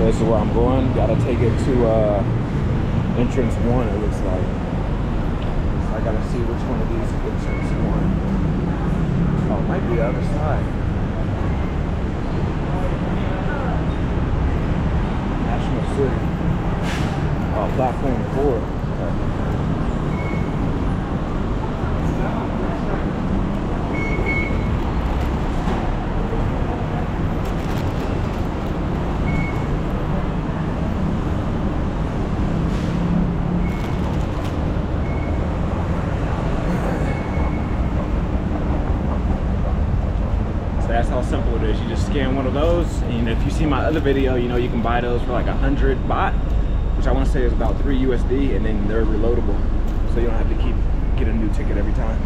This is where I'm going. Gotta take it to entrance 1, it looks like. So I gotta see which one of these is entrance 1. Oh, it might be the other side. National City. Oh, platform 4. Okay. That's how simple it is. You just scan one of those, and if you see my other video, you know you can buy those for like 100 baht, which I want to say is about 3 USD, and then they're reloadable, so you don't have to get a new ticket every time.